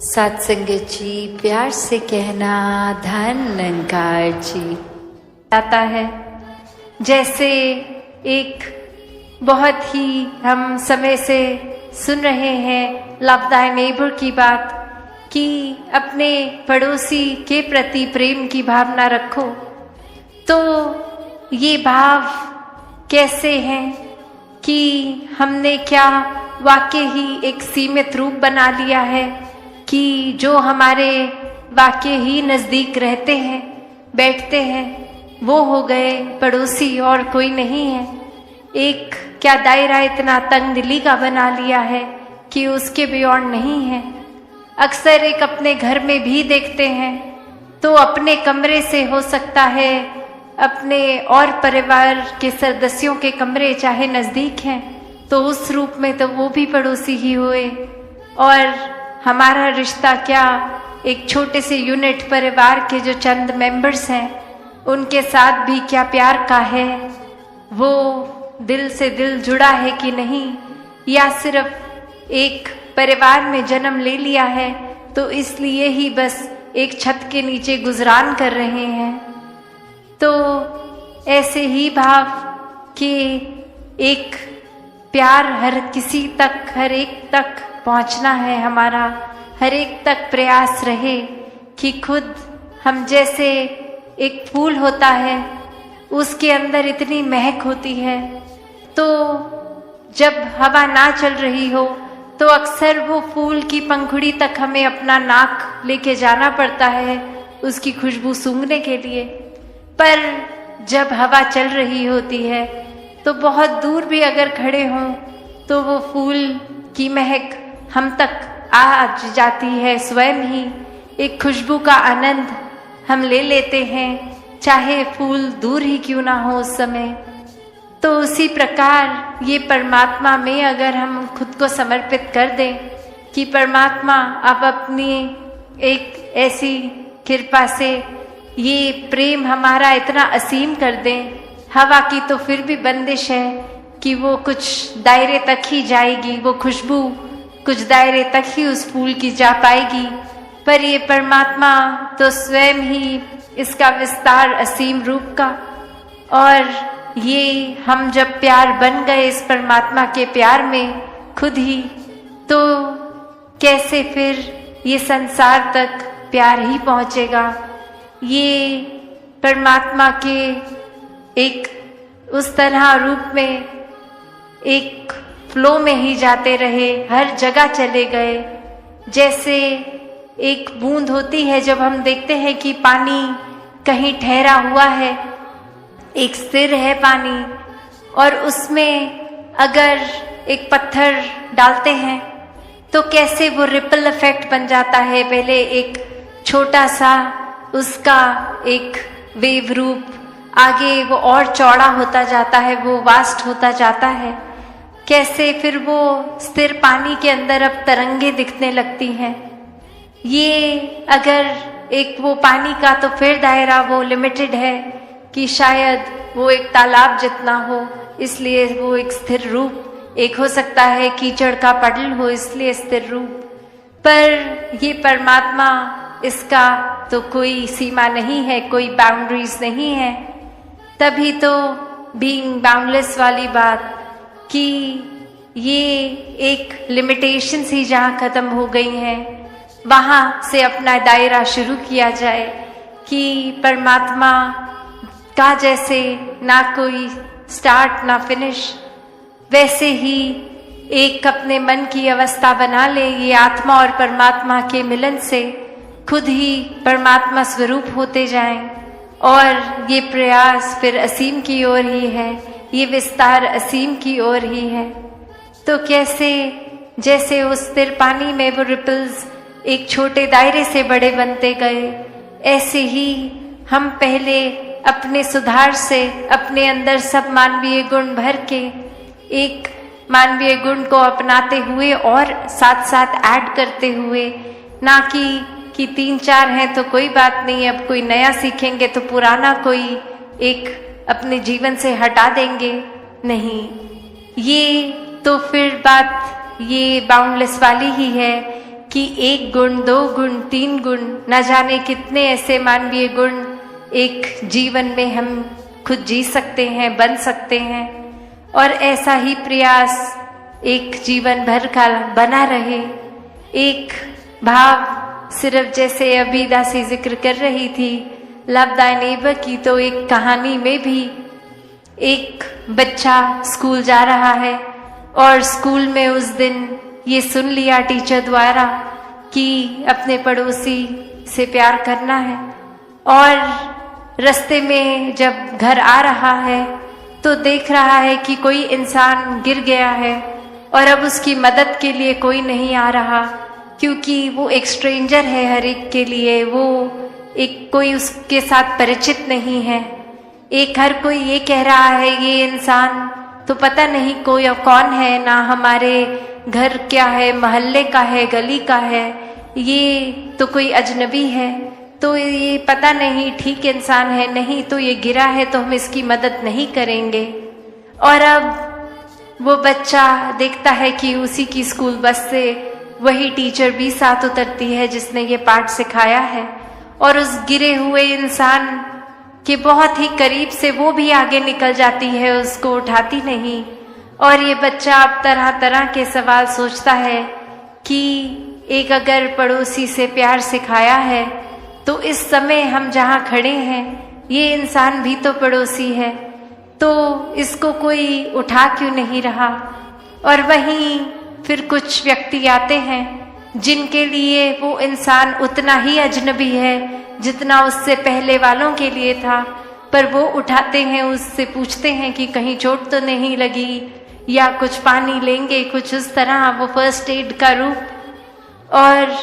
सत्संगत जी, प्यार से कहना धन निरंकार जी। आता है जैसे एक बहुत ही हम समय से सुन रहे हैं लव दाई नेबर की बात कि अपने पड़ोसी के प्रति प्रेम की भावना रखो। तो ये भाव कैसे हैं कि हमने क्या वाकई ही एक सीमित रूप बना लिया है कि जो हमारे वाकई ही नज़दीक रहते हैं, बैठते हैं, वो हो गए पड़ोसी और कोई नहीं है। एक क्या दायरा इतना तंग दिली का बना लिया है कि उसके बियॉन्ड नहीं है। अक्सर एक अपने घर में भी देखते हैं तो अपने कमरे से हो सकता है अपने और परिवार के सदस्यों के कमरे चाहे नज़दीक हैं तो उस रूप में तो वो भी पड़ोसी ही हुए। और हमारा रिश्ता क्या एक छोटे से यूनिट परिवार के जो चंद मेंबर्स हैं उनके साथ भी क्या प्यार का है, वो दिल से दिल जुड़ा है कि नहीं, या सिर्फ एक परिवार में जन्म ले लिया है तो इसलिए ही बस एक छत के नीचे गुजरान कर रहे हैं। तो ऐसे ही भाव कि एक प्यार हर किसी तक, हर एक तक पहुंचना है, हमारा हर एक तक प्रयास रहे कि खुद हम जैसे एक फूल होता है उसके अंदर इतनी महक होती है, तो जब हवा ना चल रही हो तो अक्सर वो फूल की पंखुड़ी तक हमें अपना नाक लेके जाना पड़ता है उसकी खुशबू सूंघने के लिए। पर जब हवा चल रही होती है तो बहुत दूर भी अगर खड़े हों तो वो फूल की महक हम तक आ जाती है। स्वयं ही एक खुशबू का आनंद हम ले लेते हैं, चाहे फूल दूर ही क्यों ना हो उस समय। तो उसी प्रकार ये परमात्मा में अगर हम खुद को समर्पित कर दें कि परमात्मा आप अपनी एक ऐसी कृपा से ये प्रेम हमारा इतना असीम कर दें। हवा की तो फिर भी बंदिश है कि वो कुछ दायरे तक ही जाएगी, वो खुशबू कुछ दायरे तक ही उस फूल की जा पाएगी, पर ये परमात्मा तो स्वयं ही इसका विस्तार असीम रूप का। और ये हम जब प्यार बन गए इस परमात्मा के प्यार में खुद ही, तो कैसे फिर ये संसार तक प्यार ही पहुंचेगा। ये परमात्मा के एक उस तरह रूप में एक फ्लो में ही जाते रहे, हर जगह चले गए। जैसे एक बूंद होती है जब हम देखते हैं कि पानी कहीं ठहरा हुआ है, एक स्थिर है पानी, और उसमें अगर एक पत्थर डालते हैं तो कैसे वो रिपल इफेक्ट बन जाता है। पहले एक छोटा सा उसका एक वेव रूप, आगे वो और चौड़ा होता जाता है, वो वास्ट होता जाता है। कैसे फिर वो स्थिर पानी के अंदर अब तरंगे दिखने लगती हैं। ये अगर एक वो पानी का तो फिर दायरा वो लिमिटेड है कि शायद वो एक तालाब जितना हो, इसलिए वो एक स्थिर रूप, एक हो सकता है कीचड़ का पडल हो इसलिए स्थिर रूप। पर ये परमात्मा, इसका तो कोई सीमा नहीं है, कोई बाउंड्रीज नहीं है। तभी तो बीइंग बाउंडलेस वाली बात कि ये एक लिमिटेशंस ही जहाँ खत्म हो गई हैं वहाँ से अपना दायरा शुरू किया जाए कि परमात्मा का जैसे ना कोई स्टार्ट ना फिनिश, वैसे ही एक अपने मन की अवस्था बना ले। ये आत्मा और परमात्मा के मिलन से खुद ही परमात्मा स्वरूप होते जाएं, और ये प्रयास फिर असीम की ओर ही है, ये विस्तार असीम की ओर ही है। तो कैसे जैसे उस स्थिर पानी में वो रिपल्स एक छोटे दायरे से बड़े बनते गए, ऐसे ही हम पहले अपने सुधार से अपने अंदर सब मानवीय गुण भर के एक मानवीय गुण को अपनाते हुए और साथ साथ ऐड करते हुए, ना कि 3-4 हैं तो कोई बात नहीं, अब कोई नया सीखेंगे तो पुराना कोई एक अपने जीवन से हटा देंगे, नहीं। ये तो फिर बात ये बाउंडलेस वाली ही है कि 1 गुण, 2 गुण, 3 गुण, न जाने कितने ऐसे मानवीय गुण एक जीवन में हम खुद जी सकते हैं, बन सकते हैं। और ऐसा ही प्रयास एक जीवन भर का बना रहे। एक भाव सिर्फ जैसे अभी दासी जिक्र कर रही थी लव दाई नेबर की, तो एक कहानी में भी एक बच्चा स्कूल जा रहा है और स्कूल में उस दिन ये सुन लिया टीचर द्वारा कि अपने पड़ोसी से प्यार करना है। और रास्ते में जब घर आ रहा है तो देख रहा है कि कोई इंसान गिर गया है और अब उसकी मदद के लिए कोई नहीं आ रहा, क्योंकि वो एक स्ट्रेंजर है हर एक के लिए, वो एक कोई उसके साथ परिचित नहीं है। एक हर कोई ये कह रहा है ये इंसान तो पता नहीं कोई कौन है, ना हमारे घर क्या है, मोहल्ले का है, गली का है, ये तो कोई अजनबी है, तो ये पता नहीं ठीक इंसान है, नहीं तो ये गिरा है तो हम इसकी मदद नहीं करेंगे। और अब वो बच्चा देखता है कि उसी की स्कूल बस से वही टीचर भी साथ उतरती है जिसने ये पाठ सिखाया है, और उस गिरे हुए इंसान के बहुत ही करीब से वो भी आगे निकल जाती है, उसको उठाती नहीं। और ये बच्चा अब तरह तरह के सवाल सोचता है कि एक अगर पड़ोसी से प्यार सिखाया है तो इस समय हम जहाँ खड़े हैं ये इंसान भी तो पड़ोसी है, तो इसको कोई उठा क्यों नहीं रहा। और वहीं फिर कुछ व्यक्ति आते हैं जिनके लिए वो इंसान उतना ही अजनबी है जितना उससे पहले वालों के लिए था, पर वो उठाते हैं, उससे पूछते हैं कि कहीं चोट तो नहीं लगी या कुछ पानी लेंगे, कुछ उस तरह वो फर्स्ट एड का रूप। और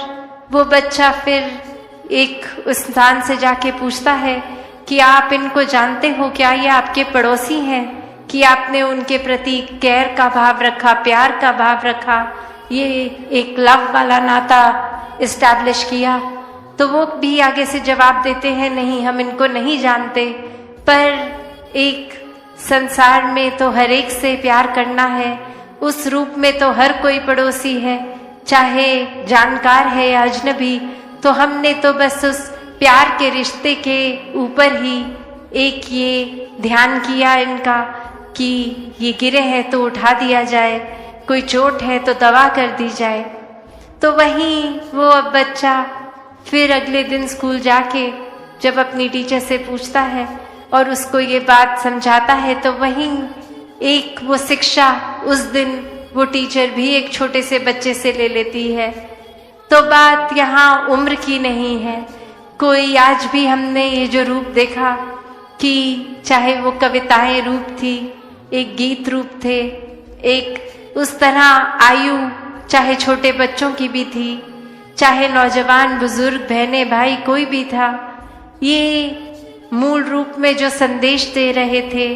वो बच्चा फिर एक उस इंसान से जाके पूछता है कि आप इनको जानते हो क्या, ये आपके पड़ोसी हैं, कि आपने उनके प्रति केयर का भाव रखा, प्यार का भाव रखा, ये एक लव वाला नाता इस्टेब्लिश किया। तो वो भी आगे से जवाब देते हैं नहीं हम इनको नहीं जानते, पर एक संसार में तो हर एक से प्यार करना है, उस रूप में तो हर कोई पड़ोसी है, चाहे जानकार है या अजनबी। तो हमने तो बस उस प्यार के रिश्ते के ऊपर ही एक ये ध्यान किया इनका कि ये गिरे हैं तो उठा दिया जाए, कोई चोट है तो दवा कर दी जाए। तो वहीं वो अब बच्चा फिर अगले दिन स्कूल जाके जब अपनी टीचर से पूछता है और उसको ये बात समझाता है, तो वहीं एक वो शिक्षा उस दिन वो टीचर भी एक छोटे से बच्चे से ले लेती है। तो बात यहाँ उम्र की नहीं है, कोई आज भी हमने ये जो रूप देखा कि चाहे वो कविताएं रूप थी, एक गीत रूप थे, एक उस तरह आयु चाहे छोटे बच्चों की भी थी, चाहे नौजवान बुजुर्ग बहनें भाई कोई भी था, ये मूल रूप में जो संदेश दे रहे थे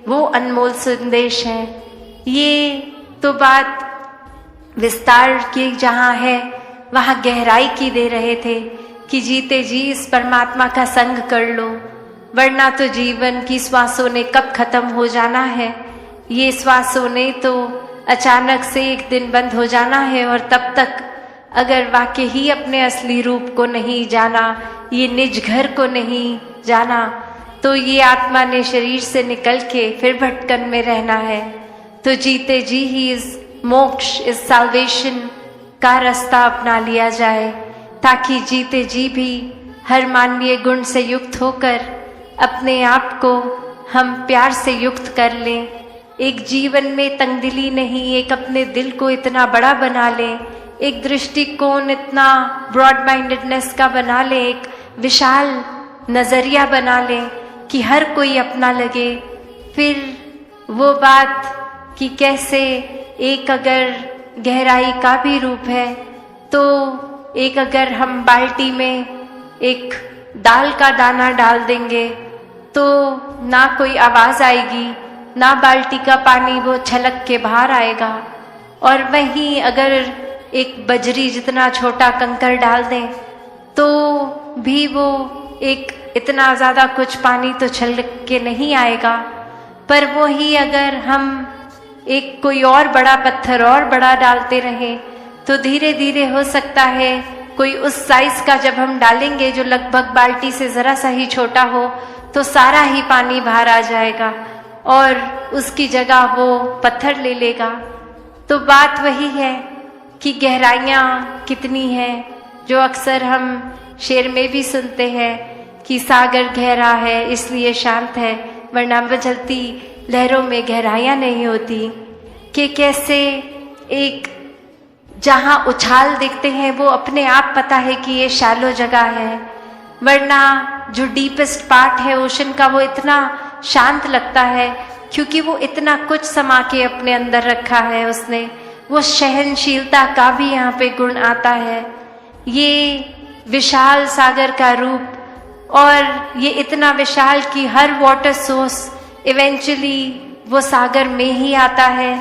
वो अनमोल संदेश है। ये तो बात विस्तार की जहाँ है वहाँ गहराई की दे रहे थे कि जीते जी इस परमात्मा का संग कर लो, वरना तो जीवन की श्वासों ने कब खत्म हो जाना है। ये श्वासों ने तो अचानक से एक दिन बंद हो जाना है, और तब तक अगर वाकई ही अपने असली रूप को नहीं जाना, ये निज घर को नहीं जाना, तो ये आत्मा ने शरीर से निकल के फिर भटकन में रहना है। तो जीते जी ही इस मोक्ष, इस साल्वेशन का रास्ता अपना लिया जाए, ताकि जीते जी भी हर मानवीय गुण से युक्त होकर अपने आप को हम प्यार से युक्त कर लें। एक जीवन में तंगदिली नहीं, एक अपने दिल को इतना बड़ा बना लें, एक दृष्टिकोण इतना ब्रॉड माइंडेडनेस का बना लें, एक विशाल नजरिया बना लें कि हर कोई अपना लगे। फिर वो बात कि कैसे एक अगर गहराई का भी रूप है, तो एक अगर हम बाल्टी में एक दाल का दाना डाल देंगे तो ना कोई आवाज आएगी, ना बाल्टी का पानी वो छलक के बाहर आएगा। और वहीं अगर एक बजरी जितना छोटा कंकर डाल दें तो भी वो एक इतना ज़्यादा कुछ पानी तो छलक के नहीं आएगा। पर वो ही अगर हम एक कोई और बड़ा पत्थर और बड़ा डालते रहें तो धीरे धीरे हो सकता है कोई उस साइज का जब हम डालेंगे जो लगभग बाल्टी से जरा सा ही छोटा हो, तो सारा ही पानी बाहर आ जाएगा और उसकी जगह वो पत्थर ले लेगा। तो बात वही है कि गहराइयाँ कितनी हैं, जो अक्सर हम शेर में भी सुनते हैं कि सागर गहरा है इसलिए शांत है, वरना मचलती लहरों में गहराइयाँ नहीं होती। कि कैसे एक जहाँ उछाल दिखते हैं वो अपने आप पता है कि ये शैलो जगह है, वरना जो डीपेस्ट पार्ट है ओशन का वो इतना शांत लगता है क्योंकि वो इतना कुछ समा के अपने अंदर रखा है उसने। वो सहनशीलता का भी यहाँ पे गुण आता है। ये विशाल सागर का रूप, और ये इतना विशाल कि हर वाटर सोर्स इवेंचुअली वो सागर में ही आता है।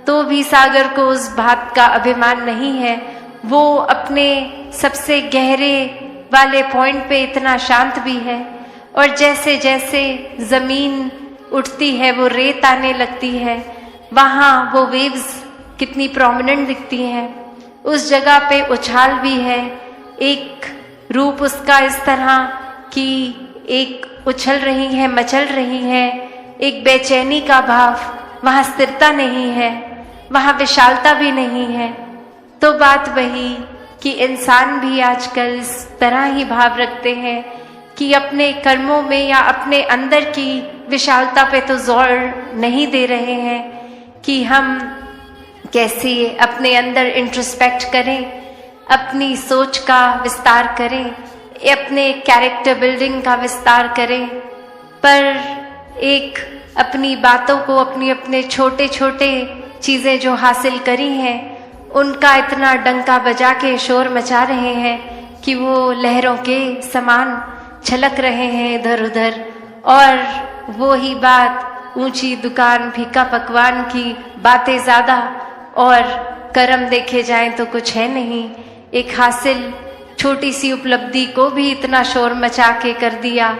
तो भी सागर को उस बात का अभिमान नहीं है, वो अपने सबसे गहरे वाले पॉइंट पे इतना शांत भी है। और जैसे जैसे जमीन उठती है वो रेत आने लगती है, वहाँ वो वेव्स कितनी प्रोमिनेंट दिखती हैं। उस जगह पे उछाल भी है, एक रूप उसका इस तरह कि एक उछल रही है, मचल रही है, एक बेचैनी का भाव, वहाँ स्थिरता नहीं है, वहाँ विशालता भी नहीं है। तो बात वही कि इंसान भी आजकल इस तरह ही भाव रखते हैं कि अपने कर्मों में या अपने अंदर की विशालता पे तो जोर नहीं दे रहे हैं कि हम कैसे अपने अंदर इंट्रोस्पेक्ट करें, अपनी सोच का विस्तार करें, अपने कैरेक्टर बिल्डिंग का विस्तार करें। पर एक अपनी बातों को, अपनी अपने छोटे छोटे चीज़ें जो हासिल करी हैं उनका इतना डंका बजा के शोर मचा रहे हैं कि वो लहरों के समान छलक रहे हैं इधर उधर। और वो ही बात, ऊंची दुकान फीका पकवान की बातें ज़्यादा और कर्म देखे जाएं तो कुछ है नहीं। एक हासिल छोटी सी उपलब्धि को भी इतना शोर मचा के कर दिया।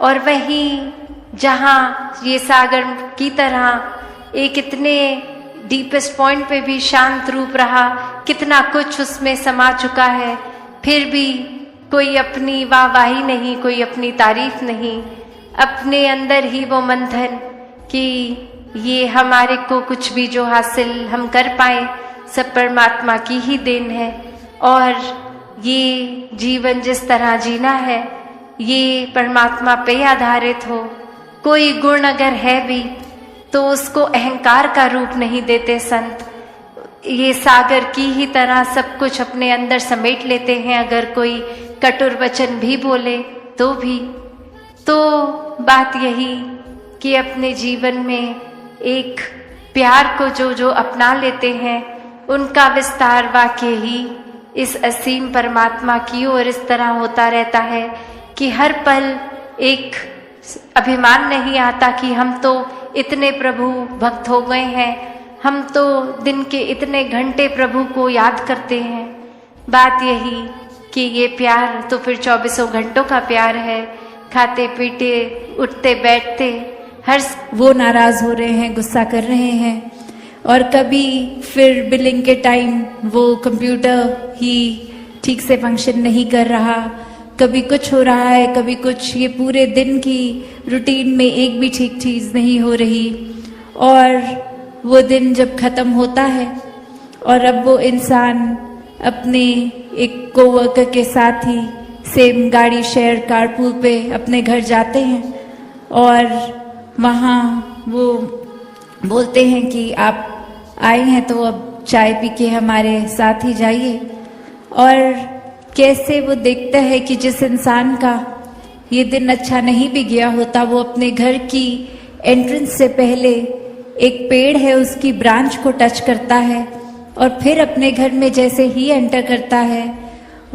और वहीं जहाँ ये सागर की तरह एक इतने डीपेस्ट पॉइंट पे भी शांत रूप रहा, कितना कुछ उसमें समा चुका है, फिर भी कोई अपनी वाहवाही नहीं, कोई अपनी तारीफ नहीं, अपने अंदर ही वो मंथन कि ये हमारे को कुछ भी जो हासिल हम कर पाए सब परमात्मा की ही देन है। और ये जीवन जिस तरह जीना है ये परमात्मा पे आधारित हो। कोई गुण अगर है भी तो उसको अहंकार का रूप नहीं देते संत। ये सागर की ही तरह सब कुछ अपने अंदर समेट लेते हैं। अगर कोई कटुर वचन भी बोले तो भी, तो बात यही कि अपने जीवन में एक प्यार को जो जो अपना लेते हैं उनका विस्तार वाकई ही इस असीम परमात्मा की ओर इस तरह होता रहता है कि हर पल एक अभिमान नहीं आता कि हम तो इतने प्रभु भक्त हो गए हैं, हम तो दिन के इतने घंटे प्रभु को याद करते हैं। बात यही कि ये प्यार तो फिर 24 घंटों का प्यार है। खाते पीते उठते बैठते हर वो नाराज हो रहे हैं, गुस्सा कर रहे हैं, और कभी फिर बिलिंग के टाइम वो कंप्यूटर ही ठीक से फंक्शन नहीं कर रहा, कभी कुछ हो रहा है कभी कुछ। ये पूरे दिन की रूटीन में एक भी ठीक चीज़ नहीं हो रही। और वो दिन जब ख़त्म होता है और अब वो इंसान अपने एक कोवर्कर के साथ ही सेम गाड़ी शेयर कारपूल पे अपने घर जाते हैं और वहाँ वो बोलते हैं कि आप आए हैं तो अब चाय पी के हमारे साथ ही जाइए। और कैसे वो देखता है कि जिस इंसान का ये दिन अच्छा नहीं भी गया होता, वो अपने घर की एंट्रेंस से पहले एक पेड़ है उसकी ब्रांच को टच करता है और फिर अपने घर में जैसे ही एंटर करता है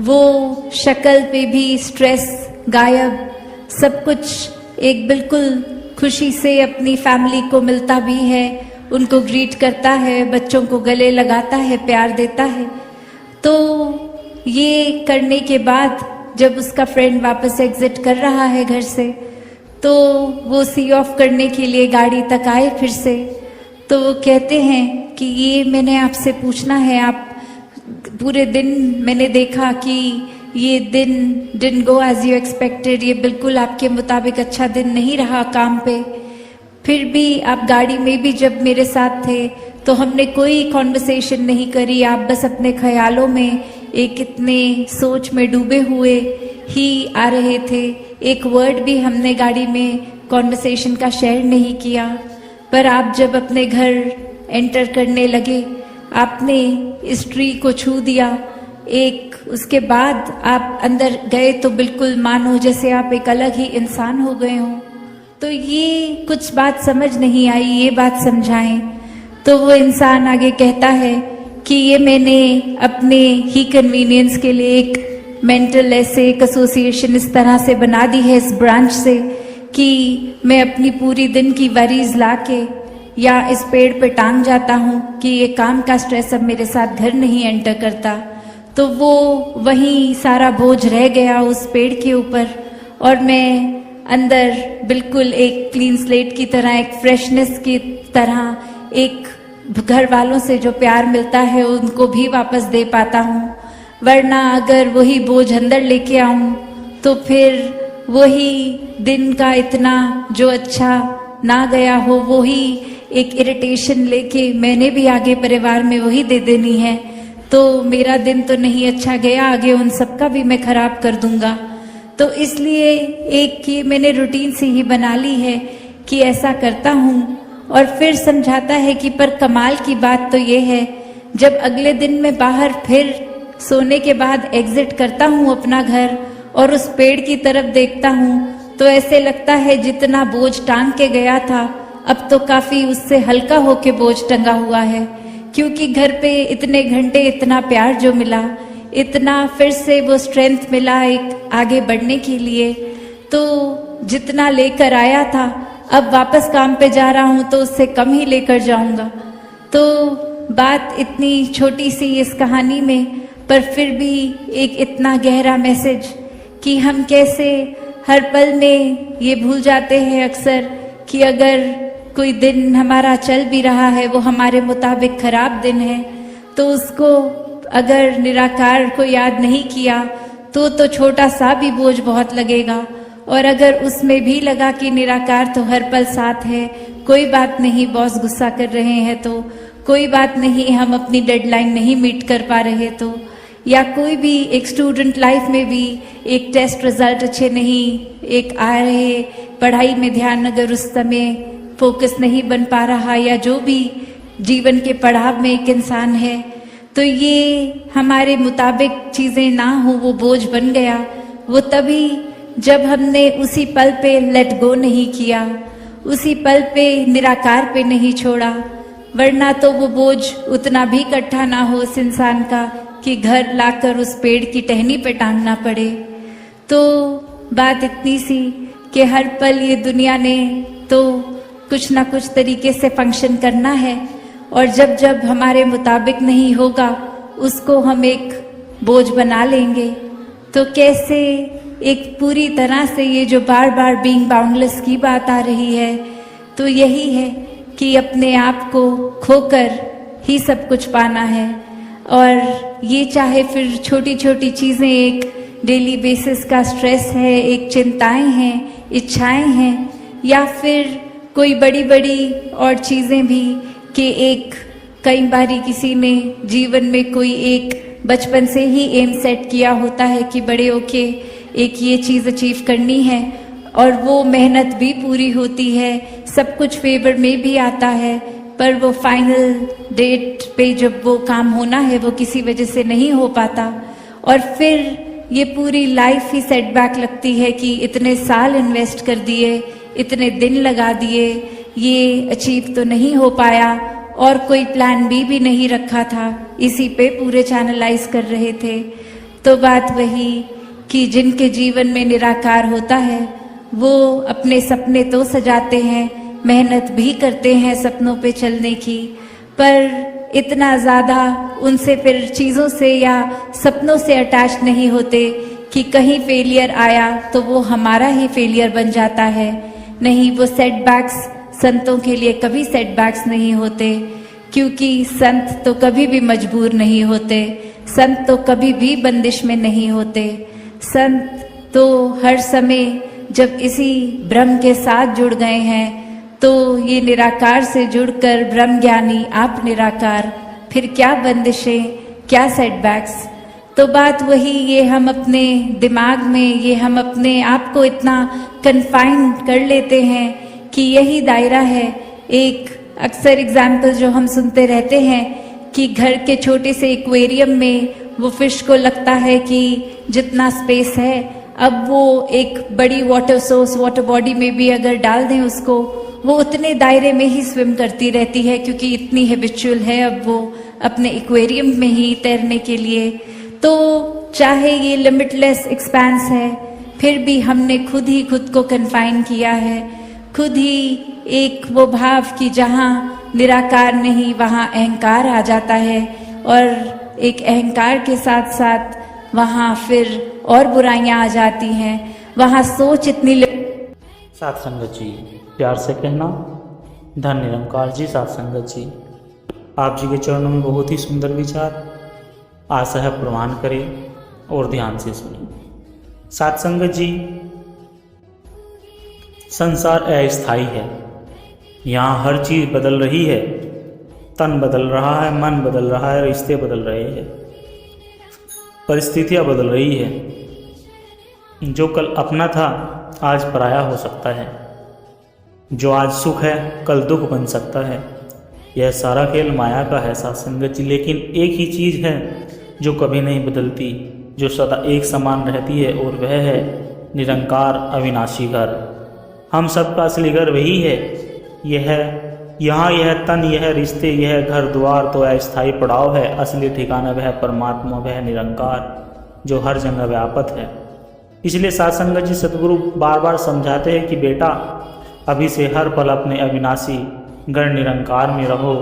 वो शक्ल पे भी स्ट्रेस गायब, सब कुछ एक बिल्कुल खुशी से अपनी फैमिली को मिलता भी है, उनको ग्रीट करता है, बच्चों को गले लगाता है, प्यार देता है। तो ये करने के बाद जब उसका फ्रेंड वापस एग्जिट कर रहा है घर से, तो वो सी ऑफ करने के लिए गाड़ी तक आए फिर से, तो वो कहते हैं कि ये मैंने आपसे पूछना है, आप पूरे दिन मैंने देखा कि ये दिन didn't go as you expected, ये बिल्कुल आपके मुताबिक अच्छा दिन नहीं रहा काम पे। फिर भी आप गाड़ी में भी जब मेरे साथ थे तो हमने कोई कॉन्वर्सेशन नहीं करी, आप बस अपने ख्यालों में एक इतने सोच में डूबे हुए ही आ रहे थे। एक वर्ड भी हमने गाड़ी में कॉन्वर्सेशन का शेयर नहीं किया। पर आप जब अपने घर एंटर करने लगे, आपने इस ट्री को छू दिया, एक उसके बाद आप अंदर गए तो बिल्कुल मानो जैसे आप एक अलग ही इंसान हो गए हो। तो ये कुछ बात समझ नहीं आई, ये बात समझाएं। तो वो इंसान आगे कहता है कि ये मैंने अपने ही कन्वीनियंस के लिए एक मेंटल ऐसे एक एसोसिएशन इस तरह से बना दी है इस ब्रांच से कि मैं अपनी पूरी दिन की वरीज लाके या इस पेड़ पे टांग जाता हूँ कि ये काम का स्ट्रेस अब मेरे साथ घर नहीं एंटर करता। तो वो वहीं सारा बोझ रह गया उस पेड़ के ऊपर और मैं अंदर बिल्कुल एक क्लीन स्लेट की तरह, एक फ्रेशनेस की तरह, एक घर वालों से जो प्यार मिलता है उनको भी वापस दे पाता हूँ। वरना अगर वही बोझ अंदर लेके आऊं तो फिर वही दिन का इतना जो अच्छा ना गया हो वही एक इरिटेशन लेके मैंने भी आगे परिवार में वही दे देनी है। तो मेरा दिन तो नहीं अच्छा गया, आगे उन सबका भी मैं खराब कर दूंगा। तो इसलिए एक ये मैंने रूटीन से ही बना ली है कि ऐसा करता हूँ। और फिर समझाता है कि पर कमाल की बात तो ये है, जब अगले दिन मैं बाहर फिर सोने के बाद एग्जिट करता हूँ अपना घर और उस पेड़ की तरफ देखता हूँ तो ऐसे लगता है जितना बोझ टांग के गया था अब तो काफी उससे हल्का होके बोझ टंगा हुआ है। क्योंकि घर पे इतने घंटे इतना प्यार जो मिला, इतना फिर से वो स्ट्रेंथ मिला एक आगे बढ़ने के लिए, तो जितना लेकर आया था अब वापस काम पे जा रहा हूँ तो उससे कम ही लेकर जाऊंगा। तो बात इतनी छोटी सी इस कहानी में, पर फिर भी एक इतना गहरा मैसेज कि हम कैसे हर पल में ये भूल जाते हैं अक्सर कि अगर कोई दिन हमारा चल भी रहा है वो हमारे मुताबिक खराब दिन है तो उसको अगर निराकार को याद नहीं किया तो छोटा सा भी बोझ बहुत लगेगा। और अगर उसमें भी लगा कि निराकार तो हर पल साथ है, कोई बात नहीं, बॉस गुस्सा कर रहे हैं तो कोई बात नहीं, हम अपनी डेडलाइन नहीं मीट कर पा रहे तो, या कोई भी एक स्टूडेंट लाइफ में भी एक टेस्ट रिजल्ट अच्छे नहीं एक आ रहे, पढ़ाई में ध्यान अगर उस समय फोकस नहीं बन पा रहा, या जो भी जीवन के पड़ाव में एक इंसान है, तो ये हमारे मुताबिक चीजें ना हो वो बोझ बन गया। वो तभी जब हमने उसी पल पे लेट गो नहीं किया, उसी पल पे निराकार पे नहीं छोड़ा, वरना तो वो बोझ उतना भी इकट्ठा ना हो उस इंसान का कि घर लाकर उस पेड़ की टहनी पे टांगना पड़े। तो बात इतनी सी कि हर पल ये दुनिया ने तो कुछ ना कुछ तरीके से फंक्शन करना है, और जब जब हमारे मुताबिक नहीं होगा उसको हम एक बोझ बना लेंगे। तो कैसे एक पूरी तरह से ये जो बार बार बीइंग बाउंडलेस की बात आ रही है, तो यही है कि अपने आप को खोकर ही सब कुछ पाना है। और ये चाहे फिर छोटी छोटी चीजें, एक डेली बेसिस का स्ट्रेस है, एक चिंताएं हैं, इच्छाएं हैं, या फिर कोई बड़ी बड़ी और चीजें भी कि एक कई बारी किसी ने जीवन में कोई एक बचपन से ही एम सेट किया होता है कि बड़े होके एक ये चीज अचीव करनी है, और वो मेहनत भी पूरी होती है, सब कुछ फेवर में भी आता है, पर वो फाइनल डेट पे जब वो काम होना है वो किसी वजह से नहीं हो पाता, और फिर ये पूरी लाइफ ही सेटबैक लगती है कि इतने साल इन्वेस्ट कर दिए, इतने दिन लगा दिए, ये अचीव तो नहीं हो पाया, और कोई प्लान बी भी नहीं रखा था, इसी पे पूरे चैनलाइज कर रहे थे। तो बात वही कि जिनके जीवन में निराकार होता है वो अपने सपने तो सजाते हैं, मेहनत भी करते हैं सपनों पे चलने की, पर इतना ज्यादा उनसे फिर चीजों से या सपनों से अटैच नहीं होते कि कहीं फेलियर आया तो वो हमारा ही फेलियर बन जाता है। नहीं, वो सेटबैक्स संतों के लिए कभी सेटबैक्स नहीं होते, क्योंकि संत तो कभी भी मजबूर नहीं होते। संत तो कभी भी बंदिश में नहीं होते। संत तो हर समय जब इसी ब्रह्म के साथ जुड़ गए हैं तो ये निराकार से जुड़कर ब्रह्म ज्ञानी आप निराकार, फिर क्या बंदिशें, क्या सेटबैक्स। तो बात वही, ये हम अपने दिमाग में, ये हम अपने आप को इतना कन्फाइन कर लेते हैं कि यही दायरा है। एक अक्सर एग्जाम्पल जो हम सुनते रहते हैं कि घर के छोटे से एक्वेरियम में वो फिश को लगता है कि जितना स्पेस है, अब वो एक बड़ी वाटर सोर्स, वाटर बॉडी में भी अगर डाल दें उसको, वो उतने दायरे में ही स्विम करती रहती है क्योंकि इतनी हैबिचुअल है अब वो अपने एक्वेरियम में ही तैरने के लिए। तो चाहे ये लिमिटलेस एक्सपेंस है, फिर भी हमने खुद ही खुद को कन्फाइन किया है, खुद ही एक वो भाव कि जहाँ निराकार नहीं वहाँ अहंकार आ जाता है, और एक अहंकार के साथ साथ वहाँ फिर और बुराइयां आ जाती हैं, वहाँ सोच इतनी। साथ संगत जी, प्यार से कहना धन निरंकार जी। साथ संगत जी, आप जी के चरणों में बहुत ही सुंदर विचार, आशा है प्रमाण करें और ध्यान से सुनें। साथ संगत जी, संसार अस्थायी है, यहाँ हर चीज़ बदल रही है। तन बदल रहा है, मन बदल रहा है, रिश्ते बदल रहे हैं, परिस्थितियाँ बदल रही है। जो कल अपना था आज पराया हो सकता है, जो आज सुख है कल दुख बन सकता है। यह सारा खेल माया का है साथ संगत जी। लेकिन एक ही चीज़ है जो कभी नहीं बदलती, जो सदा एक समान रहती है, और वह है निरंकार अविनाशी घर। हम सबका असली घर वही है। यहाँ यह तन, यह रिश्ते, यह घर द्वार तो अस्थायी पड़ाव है। असली ठिकाना वह परमात्मा, वह निरंकार जो हर जगह व्यापक है। इसलिए साथ संगत जी, सतगुरु बार बार समझाते हैं कि बेटा, अभी से हर पल अपने अविनाशी गण निरंकार में रहो,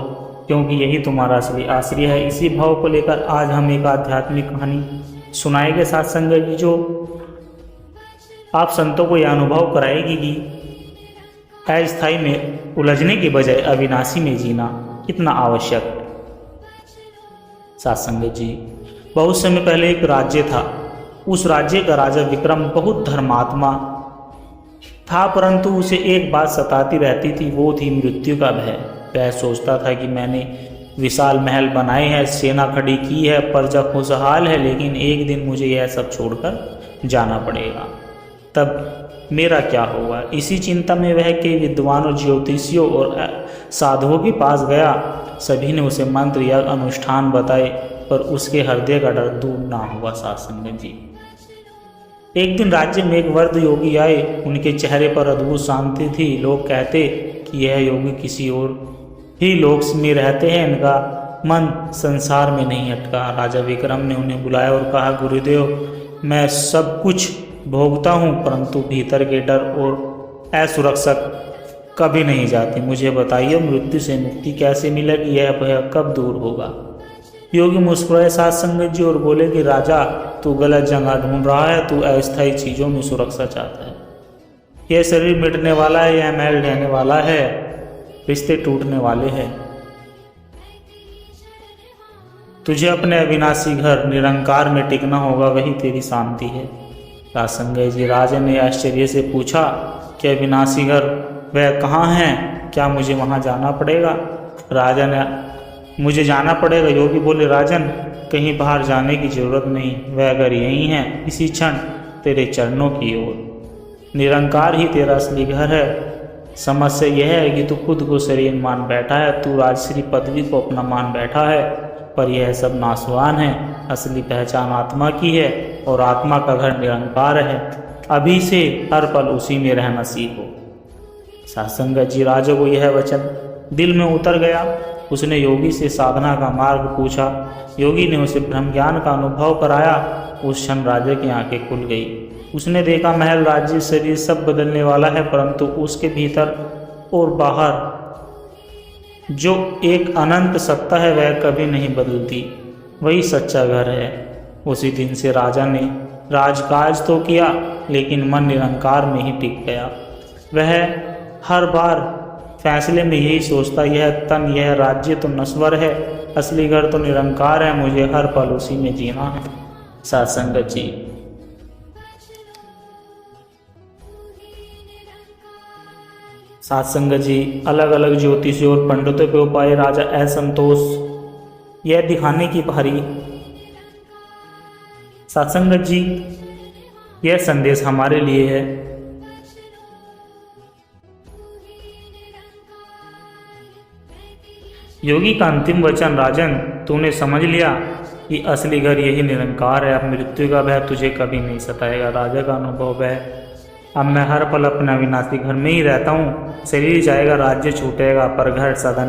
क्योंकि यही तुम्हारा असली आश्रय है। इसी भाव को लेकर आज हम एक आध्यात्मिक कहानी सुनाएंगे साथ संगत जी, जो आप संतों को यह अनुभव कराएगी कि अस्थायी में उलझने के बजाय अविनाशी में जीना कितना आवश्यक है। साथ संगत जी, बहुत समय पहले एक राज्य था। उस राज्य का राजा विक्रम बहुत धर्मात्मा था, परंतु उसे एक बात सताती रहती थी, वो थी मृत्यु का भय। वह सोचता था कि मैंने विशाल महल बनाए हैं, सेना खड़ी की है, प्रजा खुशहाल है, लेकिन एक दिन मुझे यह सब छोड़कर जाना पड़ेगा, तब मेरा क्या होगा। इसी चिंता में वह के विद्वानों, ज्योतिषियों और साधुओं के पास गया। सभी ने उसे मंत्र या अनुष्ठान बताए, पर उसके हृदय का डर दूर ना हुआ साथ संगत जी। एक दिन राज्य में एक वृद्ध योगी आए। उनके चेहरे पर अद्भुत शांति थी। लोग कहते कि यह योगी किसी और ही लोक में रहते हैं, इनका मन संसार में नहीं अटका। राजा विक्रम ने उन्हें बुलाया और कहा, गुरुदेव, मैं सब कुछ भोगता हूँ, परंतु भीतर के डर और असुरक्षक कभी नहीं जाती। मुझे बताइए, मृत्यु से मुक्ति कैसे मिलेगी, यह भय कब दूर होगा। योगी मुस्कुराए साथ संगत जी और बोले कि राजा, तू गलत जगह ढूंढ रहा है, तू अस्थायी चीज़ों में सुरक्षा चाहता है। यह शरीर मिटने वाला है, यह महल ढहने वाला है, रिश्ते टूटने वाले हैं। तुझे अपने अविनाशी घर निरंकार में टिकना होगा, वही तेरी शांति है। साथ संगत जी, राजा ने आश्चर्य से पूछा कि अविनाशी घर वह कहाँ है, क्या मुझे वहाँ जाना पड़ेगा। राजा ने, मुझे जाना पड़ेगा। योगी बोले, राजन, कहीं बाहर जाने की जरूरत नहीं, वह घर यहीं है, इसी क्षण तेरे चरणों की ओर। निरंकार ही तेरा असली घर है। समस्या यह है कि तू खुद को शरीर मान बैठा है, तू राजश्री पदवी को अपना मान बैठा है, पर यह सब नासवान है। असली पहचान आत्मा की है और आत्मा का घर निरंकार है। अभी से हर पल उसी में रहना सीखो। साथ संगत जी, राजा को यह वचन दिल में उतर गया। उसने योगी से साधना का मार्ग पूछा। योगी ने उसे ब्रह्म ज्ञान का अनुभव कराया। उस क्षण राजा की आंखें खुल गई। उसने देखा महल, राज्य, शरीर सब बदलने वाला है, परंतु उसके भीतर और बाहर जो एक अनंत सत्ता है वह कभी नहीं बदलती, वही सच्चा घर है। उसी दिन से राजा ने राजकाज तो किया, लेकिन मन निरंकार में ही टिक गया। वह हर बार फैसले में यही सोचता, यह तन, यह राज्य तो नश्वर है, असली घर तो निरंकार है, मुझे हर पल उसी में जीना है। साथ संगत जी, साथ संगत जी, अलग अलग ज्योतिषियों और पंडितों के उपाय राजा असंतोष यह दिखाने की भारी। साथ संगत जी, यह संदेश हमारे लिए है। योगी का अंतिम वचन, राजन तूने समझ लिया कि असली घर यही निरंकार है। अब मृत्यु का भय तुझे कभी नहीं सताएगा। राजा का अनुभव है, अब मैं हर पल अपने अविनाशी घर में ही रहता हूँ। शरीर जाएगा, राज्य छूटेगा, पर घर सदा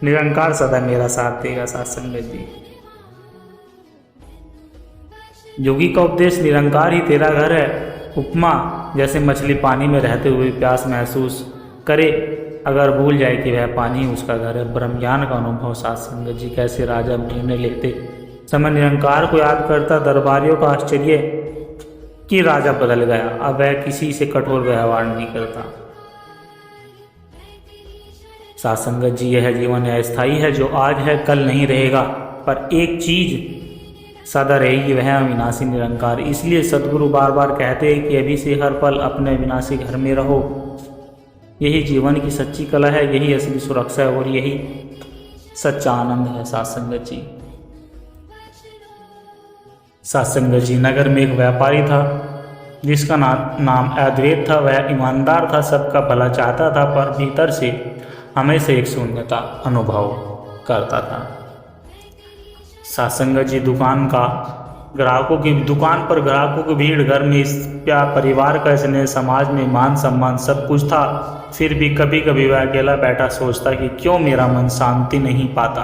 निरंकार सदा मेरा साथ देगा। साथ संगत जी, योगी का उपदेश, निरंकार ही तेरा घर है। उपमा जैसे मछली पानी में रहते हुए प्यास महसूस करे, अगर भूल जाए कि वह पानी उसका घर है। ब्रह्म ज्ञान का अनुभव। साथ संगत जी, कैसे राजा निर्णय लेते समय निरंकार को याद करता। दरबारियों का आश्चर्य कि राजा बदल गया, अब वह किसी से कठोर व्यवहार नहीं करता। साथ संगत जी, यह जीवन अस्थायी है, जो आज है कल नहीं रहेगा, पर एक चीज सदा रहेगी, वह अविनाशी निरंकार। इसलिए सदगुरु बार बार कहते हैं कि अभी से हर पल अपने अविनाशी घर में रहो। यही जीवन की सच्ची कला है, यही असली सुरक्षा है और यही सच्चा आनंद है। साथ संगत जी, साथ संगत जी, नगर में एक व्यापारी था जिसका नाम अद्वैत था। वह ईमानदार था, सबका भला चाहता था, पर भीतर से हमेशा एक शून्यता अनुभव करता था। साथ संगत जी, दुकान पर ग्राहकों की भीड़, घर में प्यार, परिवार का स्नेह, समाज में मान सम्मान सब कुछ था। फिर भी कभी कभी वह अकेला बैठा सोचता कि क्यों मेरा मन शांति नहीं पाता,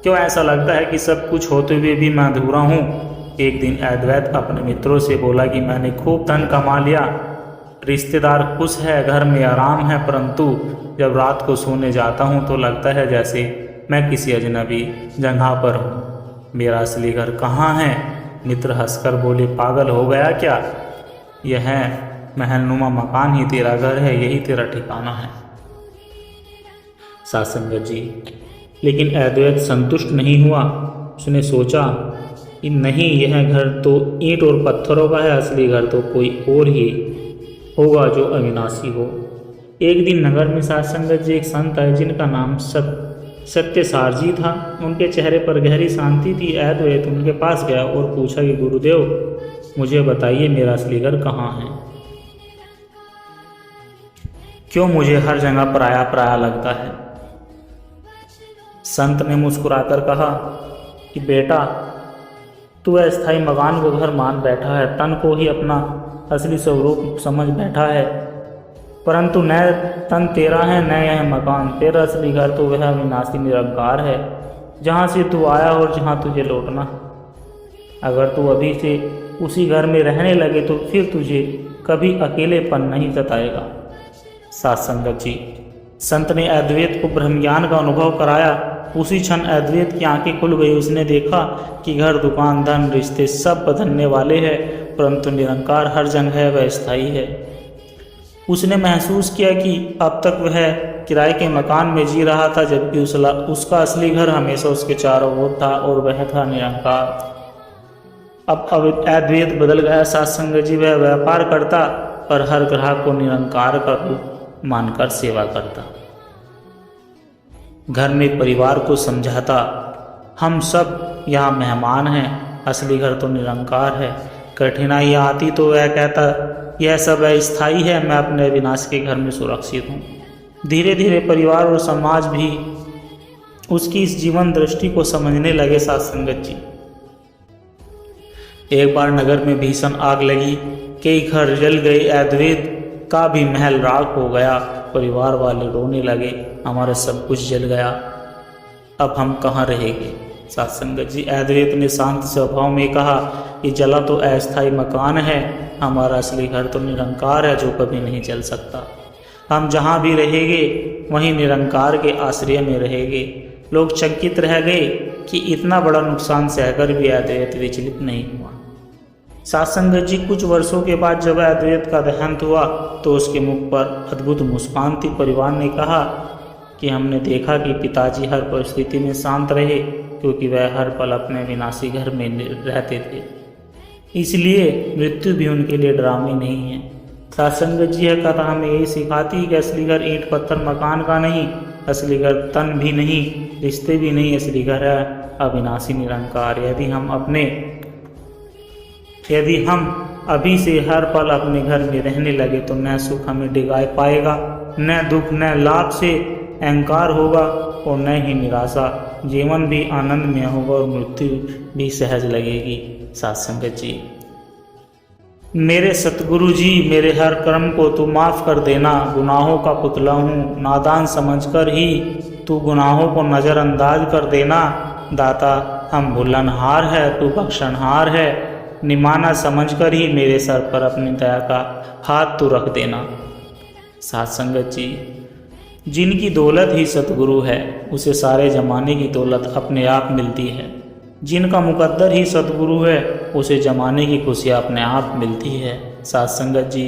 क्यों ऐसा लगता है कि सब कुछ होते हुए भी मैं अधूरा हूँ। एक दिन अद्वैत अपने मित्रों से बोला कि मैंने खूब धन कमा लिया, रिश्तेदार खुश है, घर में आराम है, परंतु जब रात को सोने जाता हूँ तो लगता है जैसे मैं किसी अजनबी जगह पर हूँ। मेरा असली घर कहाँ है? मित्र हंसकर बोले, पागल हो गया क्या? यह महलनुमा मकान ही तेरा घर है, यही तेरा ठिकाना है। साथ संगत जी, लेकिन अद्वैत संतुष्ट नहीं हुआ। उसने सोचा कि नहीं, यह घर तो ईंट और पत्थरों का है, असली घर तो कोई और ही होगा जो अविनाशी हो। एक दिन नगर में साथ संगत जी एक संत आए जिनका नाम सत्यसार जी था। उनके चेहरे पर गहरी शांति थी। अद्वैत उनके पास गया और पूछा कि गुरुदेव, मुझे बताइए मेरा असली घर कहाँ है? क्यों मुझे हर जगह पराया पराया लगता है? संत ने मुस्कुराकर कहा कि बेटा, तू अस्थायी मकान को घर मान बैठा है, तन को ही अपना असली स्वरूप समझ बैठा है, परंतु न तन तेरा है न यह मकान। तेरा असली घर तो वह अविनाशी निरंकार है, जहाँ से तू आया और जहाँ तुझे लौटना। अगर तू अभी से उसी घर में रहने लगे तो फिर तुझे कभी अकेलेपन नहीं सताएगा। साथ संगत जी, संत ने अद्वैत को ब्रह्म ज्ञान का अनुभव कराया। उसी क्षण अद्वैत की आंखें खुल गई। उसने देखा कि घर, दुकान, धन, रिश्ते सब बदलने वाले हैं, परंतु निरंकार हर जगह है, वह स्थायी है। उसने महसूस किया कि अब तक वह किराए के मकान में जी रहा था, जबकि उसका असली घर हमेशा उसके चारों ओर था और वह था निरंकार। अब अद्वैत बदल गया। साथ संगत जी, वह व्यापार करता पर हर ग्राहक को निरंकार का रूप मानकर सेवा करता। घर में परिवार को समझाता, हम सब यहाँ मेहमान हैं, असली घर तो निरंकार है। कठिनाइयाँ आती तो वह कहता, यह सब अस्थायी है, मैं अपने विनाश के घर में सुरक्षित हूँ। धीरे धीरे परिवार और समाज भी उसकी इस जीवन दृष्टि को समझने लगे। साथ संगत जी, एक बार नगर में भीषण आग लगी, कई घर जल गए, अद्वैत का भी महल राख हो गया। परिवार वाले रोने लगे, हमारा सब कुछ जल गया, अब हम कहाँ रहेंगे? साथ संगत जी, अद्वैत ने शांत स्वभाव में कहा कि जला तो अस्थायी मकान है, हमारा असली घर तो निरंकार है, जो कभी नहीं जल सकता। हम जहाँ भी रहेंगे वहीं निरंकार के आश्रय में रहेंगे। लोग चकित रह गए कि इतना बड़ा नुकसान सहकर भी अद्वैत विचलित नहीं हुआ। साथ संगत जी, कुछ वर्षों के बाद जब अद्वैत का देहांत हुआ तो उसके मुख पर अद्भुत मुस्कान थी। परिवार ने कहा कि कि हमने देखा कि पिताजी हर परिस्थिति में शांत रहे, क्योंकि वह हर पल अपने विनाशी घर में रहते थे। इसलिए मृत्यु भी उनके लिए डरावनी नहीं है। सत्संगत जी, यह कथा हमें यही सिखाती है कि असली घर ईंट पत्थर मकान का नहीं, असली घर तन भी नहीं, रिश्ते भी नहीं, असली घर है अविनाशी निरंकार। यदि हम अभी से हर पल अपने घर में रहने लगे तो न सुख हमें डिगाए पाएगा, न दुख, न लाभ से अहंकार होगा और न ही निराशा। जीवन भी आनंदमय होगा और मृत्यु भी सहज लगेगी। सत्संगत जी, मेरे सतगुरु जी, मेरे हर कर्म को तू माफ़ कर देना। गुनाहों का पुतला हूँ, नादान समझकर ही तू गुनाहों को नज़रअंदाज कर देना। दाता, हम भुलनहार है, तू बख्शनहार है। निमाना समझकर ही मेरे सर पर अपनी दया का हाथ तू रख देना। सत्संगत जी, जिनकी दौलत ही सतगुरु है, उसे सारे ज़माने की दौलत अपने आप मिलती है। जिनका मुकद्दर ही सतगुरु है, उसे जमाने की खुशियाँ अपने आप मिलती है। सत्संगत जी,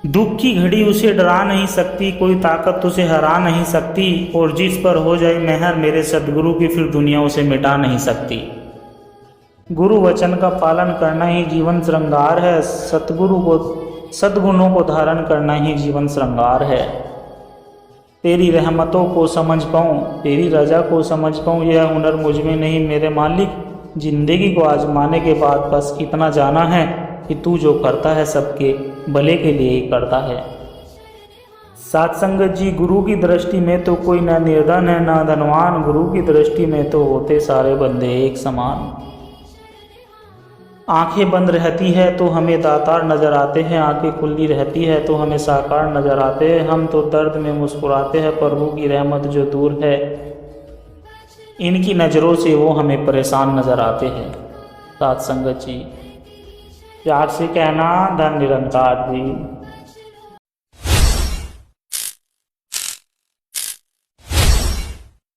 दुख की घड़ी उसे डरा नहीं सकती, कोई ताकत उसे हरा नहीं सकती, और जिस पर हो जाए मेहर मेरे सतगुरु की, फिर दुनिया उसे मिटा नहीं सकती। गुरु वचन का पालन करना ही जीवन श्रृंगार है। सद्गुणों को धारण करना ही जीवन श्रृंगार है। तेरी रहमतों को समझ पाऊँ, तेरी रजा को समझ पाऊँ, यह हुनर मुझ में नहीं मेरे मालिक। जिंदगी को आजमाने के बाद बस इतना जाना है कि तू जो करता है सबके भले के लिए ही करता है। सत्संगत जी, गुरु की दृष्टि में तो कोई न निर्धन है न धनवान, गुरु की दृष्टि में तो होते सारे बंदे एक समान। आंखें बंद रहती है तो हमें दातार नजर आते हैं, आंखें खुली रहती है तो हमें साकार नजर आते हैं। हम तो दर्द में मुस्कुराते हैं, प्रभु की रहमत जो दूर है, इनकी नज़रों से वो हमें परेशान नजर आते हैं। सत्संगत जी, प्यार से कहना, धन निरंकार जी।